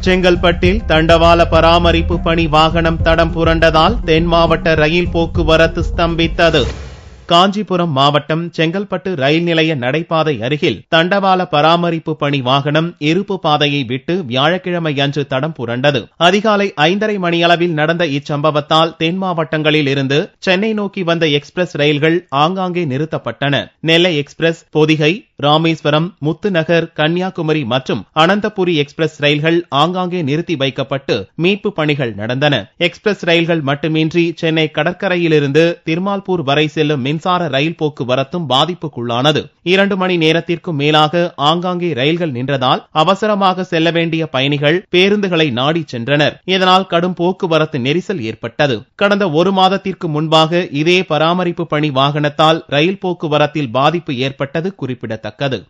செங்கல்பட்டில் தண்டவாள பராமரிப்பு பணி வாகனம் தடம் புரண்டதால் தென் மாவட்ட ரயில் போக்குவரத்து ஸ்தம்பித்தது. காஞ்சிபுரம் மாவட்டம் செங்கல்பட்டு ரயில் நிலைய நடைபாதை அருகில் தண்டவாள பராமரிப்பு பணி வாகனம் இருப்பு பாதையை விட்டு வியாழக்கிழமை அன்று தடம் புரண்டது. அதிகாலை 5:30 மணியளவில் நடந்த இச்சம்பவத்தால் தென் மாவட்டங்களில் இருந்து சென்னை நோக்கி வந்த எக்ஸ்பிரஸ் ரயில்கள் ஆங்காங்கே நிறுத்தப்பட்டன. நெல்லை எக்ஸ்பிரஸ், பொதிகை, ராமேஸ்வரம், முத்துநகர், கன்னியாகுமரி மற்றும் அனந்தபுரி எக்ஸ்பிரஸ் ரயில்கள் ஆங்காங்கே நிறுத்தி வைக்கப்பட்டு மீட்பு பணிகள் நடந்தன. எக்ஸ்பிரஸ் ரயில்கள் மட்டுமின்றி சென்னை கடற்கரையிலிருந்து திருமால்பூர் வரை செல்லும் மின்சார ரயில் போக்குவரத்தும் பாதிப்புக்குள்ளானது. 2 மணி நேரத்திற்கும் மேலாக ஆங்காங்கே ரயில்கள் நின்றதால் அவசரமாக செல்ல வேண்டிய பயணிகள் பேருந்துகளை நாடி சென்றனர். இதனால் கடும் போக்குவரத்து நெரிசல் ஏற்பட்டது. கடந்த 1 மாதத்திற்கு முன்பாக இதே பராமரிப்பு பணி வாகனத்தால் ரயில் போக்குவரத்தில் பாதிப்பு ஏற்பட்டது குறிப்பிடத்தக்கது.